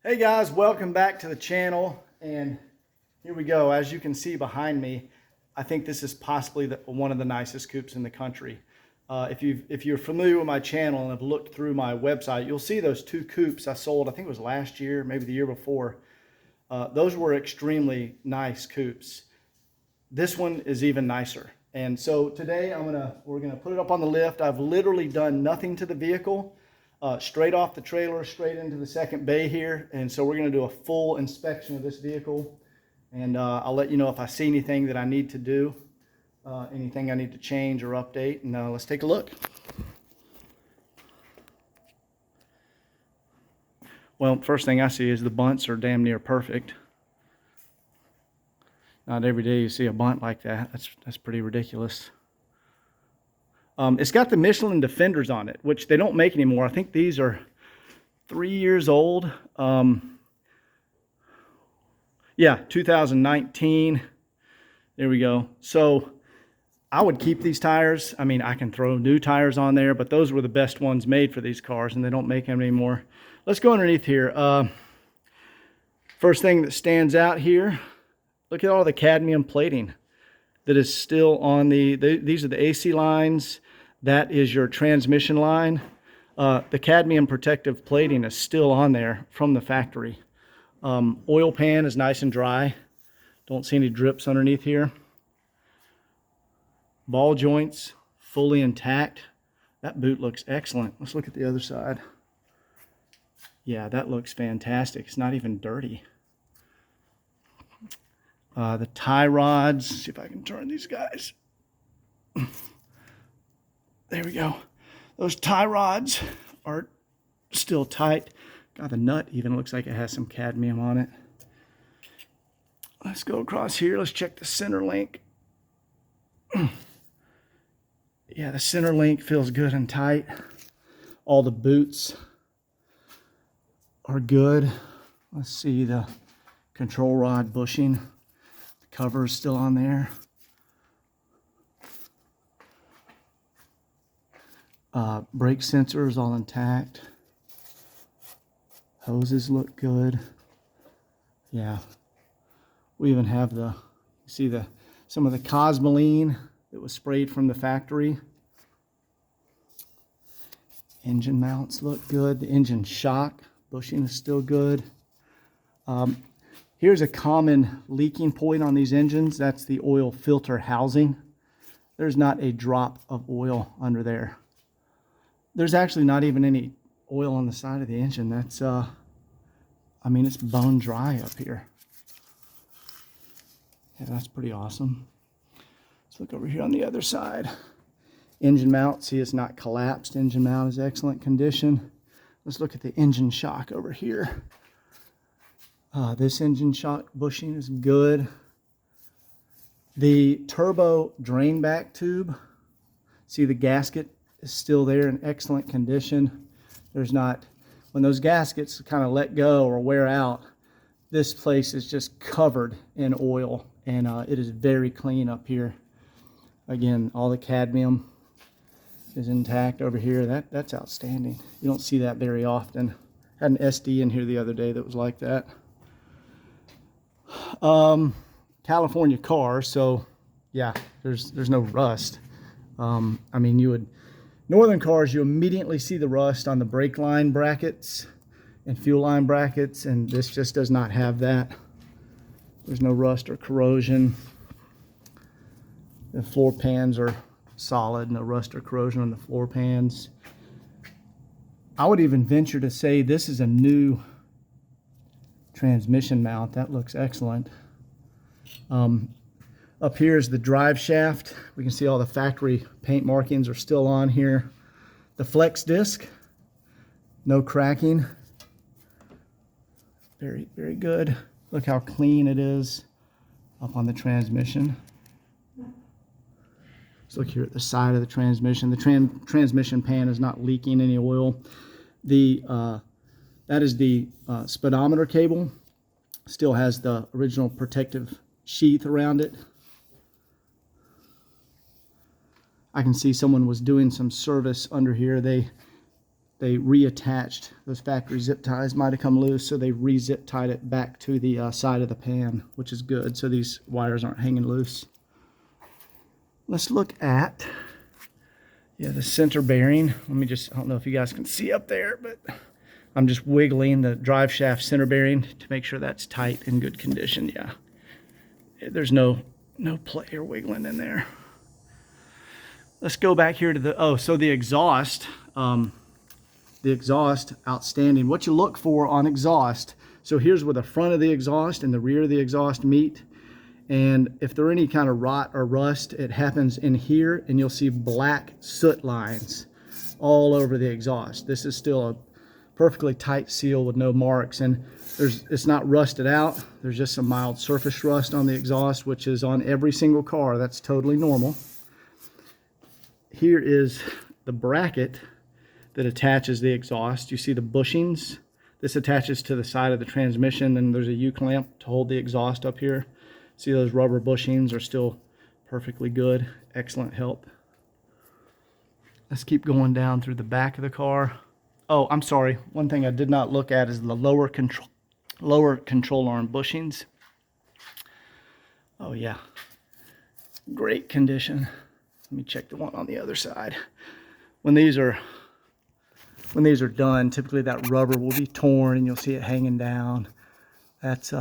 Hey guys, welcome back to the channel, and here we go. As you can see behind me, I think this is possibly one of the nicest coupes in the country. If you're familiar with my channel and have looked through my website, you'll see those two coupes I sold, I think it was last year, maybe the year before. Those were extremely nice coupes. This one is even nicer. And so today we're gonna put it up on the lift. I've literally done nothing to the vehicle. Straight off the trailer, straight into the second bay here. And so we're going to do a full inspection of this vehicle. And I'll let you know if I see anything that I need to do, anything I need to change or update. And let's take a look. Well, first thing I see is the bunts are damn near perfect. Not every day you see a bunt like that. That's pretty ridiculous. It's got the Michelin Defenders on it, which they don't make anymore. I think these are 3 years old. Yeah, 2019. There we go. So I would keep these tires. I mean, I can throw new tires on there, but those were the best ones made for these cars, and they don't make them anymore. Let's go underneath here. First thing that stands out here, look at all the cadmium plating that is still on these are the AC lines. That is your transmission line. The cadmium protective plating is still on there from the factory. Oil pan is nice and dry. Don't see any drips underneath here. Ball joints fully intact. That boot looks excellent. Let's look at the other side. Yeah, that looks fantastic. It's not even dirty. The tie rods, see if I can turn these guys. There we go. Those tie rods are still tight. God, the nut even looks like it has some cadmium on it. Let's go across here. Let's check the center link. Yeah, the center link feels good and tight. All the boots are good. Let's see the control rod bushing. Cover is still on there. Brake sensor is all intact. Hoses look good. Yeah. We even have some of the Cosmoline that was sprayed from the factory. Engine mounts look good. The engine shock bushing is still good. Here's a common leaking point on these engines. That's the oil filter housing. There's not a drop of oil under there. There's actually not even any oil on the side of the engine. That's, I mean, it's bone dry up here. Yeah, that's pretty awesome. Let's look over here on the other side. Engine mount, see it's not collapsed. Engine mount is excellent condition. Let's look at the engine shock over here. This engine shock bushing is good. The turbo drain back tube, see the gasket is still there in excellent condition. There's not, when those gaskets kind of let go or wear out, this place is just covered in oil, and it is very clean up here. Again, all the cadmium is intact over here. That's outstanding. You don't see that very often. Had an SD in here the other day that was like that. California car, so yeah, there's no rust. I mean, northern cars, you immediately see the rust on the brake line brackets and fuel line brackets, and this just does not have that. There's no rust or corrosion. The floor pans are solid, no rust or corrosion on the floor pans. I would even venture to say this is a new transmission mount. That looks excellent. Up here is the drive shaft. We can see all the factory paint markings are still on here. The flex disc, no cracking. Very, very good. Look how clean it is up on the transmission. Let's look here at the side of the transmission. The transmission pan is not leaking any oil. That is the speedometer cable. Still has the original protective sheath around it. I can see someone was doing some service under here. They they reattached. Those factory zip ties might have come loose, so they re-zip tied it back to the side of the pan, which is good, so these wires aren't hanging loose. Let's look at, the center bearing. Let me just, I don't know if you guys can see up there, but I'm just wiggling the drive shaft center bearing to make sure that's tight and good condition. Yeah, there's no play or wiggling in there. Let's go back here to the exhaust. The exhaust, outstanding. What you look for on exhaust, so here's where the front of the exhaust and the rear of the exhaust meet. And if there are any kind of rot or rust, it happens in here, and you'll see black soot lines all over the exhaust. This is still a perfectly tight seal with no marks, and it's not rusted out. There's just some mild surface rust on the exhaust, which is on every single car. That's totally normal. Here is the bracket that attaches the exhaust. You see the bushings. This attaches to the side of the transmission, and there's a U-clamp to hold the exhaust up here. See, those rubber bushings are still perfectly good. Excellent help. Let's keep going down through the back of the car. Oh, I'm sorry. One thing I did not look at is the lower control arm bushings. Oh yeah, great condition. Let me check the one on the other side. When these are done, typically that rubber will be torn and you'll see it hanging down. That's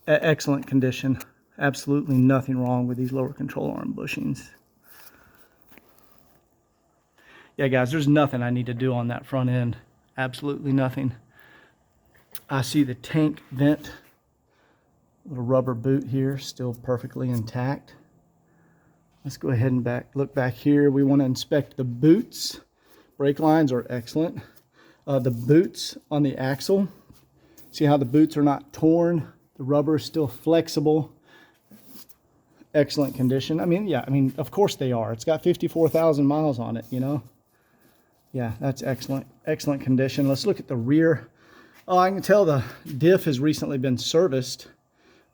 excellent condition. Absolutely nothing wrong with these lower control arm bushings. Yeah, guys, there's nothing I need to do on that front end. Absolutely nothing. I see the tank vent, little rubber boot here, still perfectly intact. Let's go ahead and look back here. We want to inspect the boots. Brake lines are excellent. The boots on the axle. See how the boots are not torn? The rubber is still flexible. Excellent condition. I mean, of course they are. It's got 54,000 miles on it, you know? Yeah, that's excellent. Excellent condition. Let's look at the rear. Oh, I can tell the diff has recently been serviced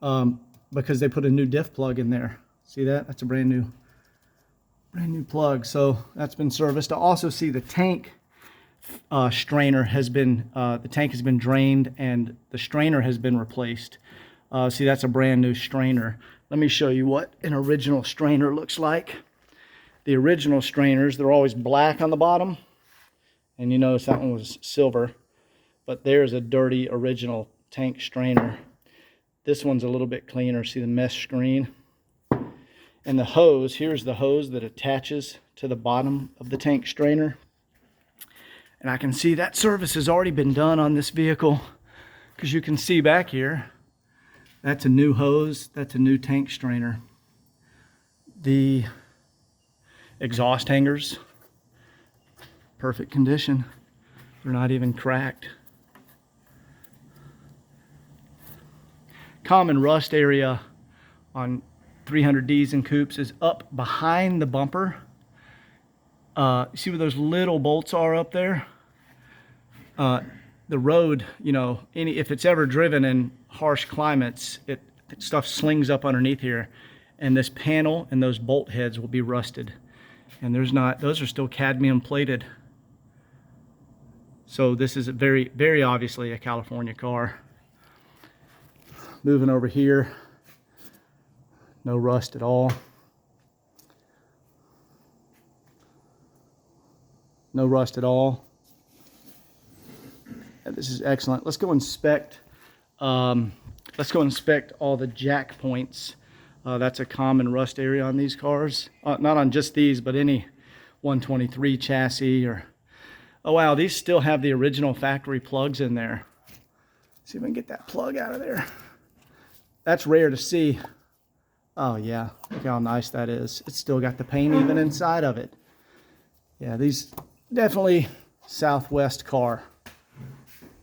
because they put a new diff plug in there. See that? That's a brand new plug. So that's been serviced. I also see the tank strainer has been, the tank has been drained and the strainer has been replaced. See, that's a brand new strainer. Let me show you what an original strainer looks like. The original strainers, they're always black on the bottom. And you notice that one was silver. But there's a dirty original tank strainer. This one's a little bit cleaner. See the mesh screen? And the hose, here's the hose that attaches to the bottom of the tank strainer. And I can see that service has already been done on this vehicle, because you can see back here, that's a new hose, that's a new tank strainer. The exhaust hangers, perfect condition. They're not even cracked. Common rust area on 300Ds and coupes is up behind the bumper. See where those little bolts are up there? The road, you know, if it's ever driven in harsh climates, stuff slings up underneath here, and this panel and those bolt heads will be rusted. And those are still cadmium plated. So this is very, very obviously a California car. Moving over here, no rust at all. No rust at all. This is excellent. Let's go inspect. Let's go inspect all the jack points. That's a common rust area on these cars. Not on just these, but any 123 chassis or. Oh wow, these still have the original factory plugs in there. See if I can get that plug out of there. That's rare to see. Oh yeah, look how nice that is. It's still got the paint even inside of it. Yeah, these definitely Southwest car.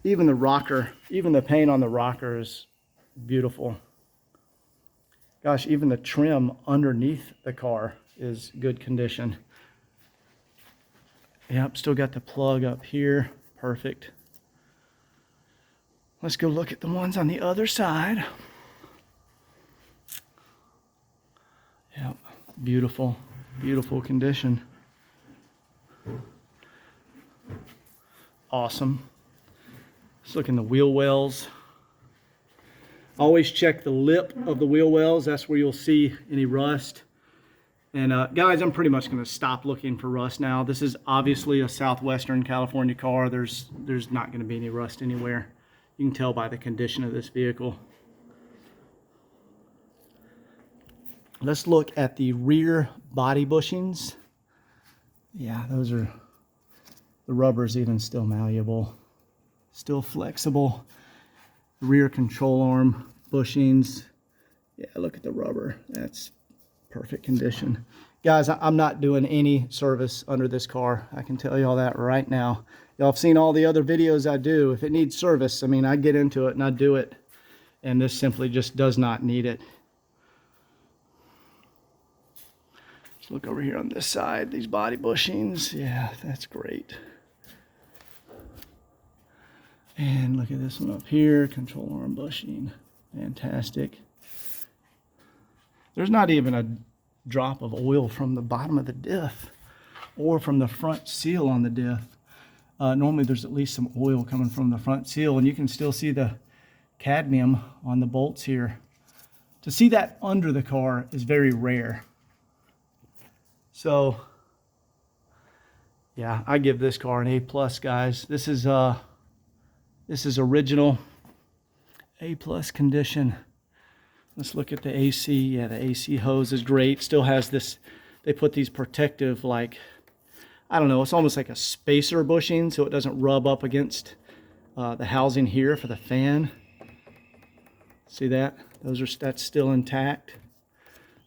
Even the rocker, even the paint on the rocker is beautiful. Gosh, even the trim underneath the car is good condition. Yep, still got the plug up here. Perfect. Let's go look at the ones on the other side. Yep, beautiful, beautiful condition. awesome. Let's look in the wheel wells. Always check the lip of the wheel wells. That's where you'll see any rust. And guys, I'm pretty much going to stop looking for rust now. This is obviously a Southwestern California car. There's not going to be any rust anywhere. You can tell by the condition of this vehicle. Let's look at the rear body bushings. Yeah, those are, the rubber's even still malleable, still flexible. Rear control arm bushings. Yeah, look at the rubber. That's perfect condition. Guys, I'm not doing any service under this car. I can tell you all that right now. Y'all have seen all the other videos I do. If it needs service, I mean, I get into it and I do it. And this simply just does not need it. Let's look over here on this side. These body bushings. Yeah, that's great. And look at this one up here. Control arm bushing. Fantastic. There's not even a drop of oil from the bottom of the diff or from the front seal on the diff. Normally there's at least some oil coming from the front seal, and you can still see the cadmium on the bolts here. To see that under the car is very rare. So yeah, I give this car an A+, guys. This is original A+ condition. Let's look at the AC. Yeah, the AC hose is great. Still has this, they put these protective, like, I don't know, it's almost like a spacer bushing so it doesn't rub up against the housing here for the fan. See that? That's still intact.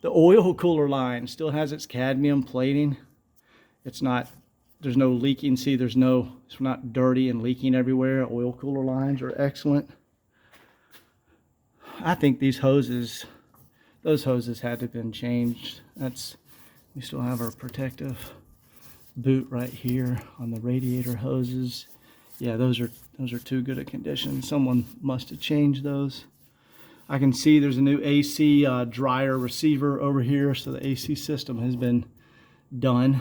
The oil cooler line still has its cadmium plating. It's not, there's no leaking. See, it's not dirty and leaking everywhere. Oil cooler lines are excellent. I think these hoses, those hoses had to have been changed. We still have our protective boot right here on the radiator hoses. Yeah, those are too good a condition. Someone must have changed those. I can see there's a new AC dryer receiver over here, so the AC system has been done.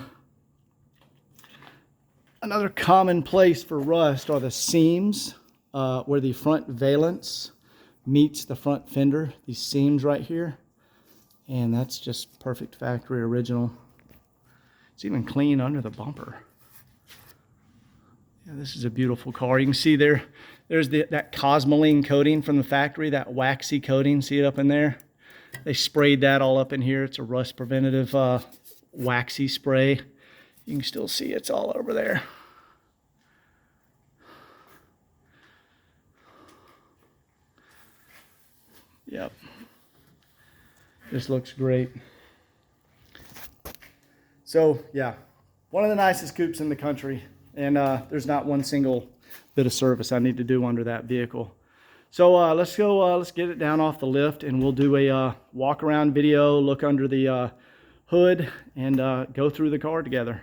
Another common place for rust are the seams where the front valance meets the front fender, these seams right here, and that's just perfect factory original. It's even clean under the bumper. Yeah, this is a beautiful car. You can see there's that Cosmoline coating from the factory, that waxy coating. See it up in there? They sprayed that all up in here. It's a rust preventative waxy spray. You can still see it's all over there. Yep. This looks great. So yeah, one of the nicest coupes in the country, and there's not one single bit of service I need to do under that vehicle. So let's go, let's get it down off the lift, and we'll do a walk around video, look under the hood, and go through the car together.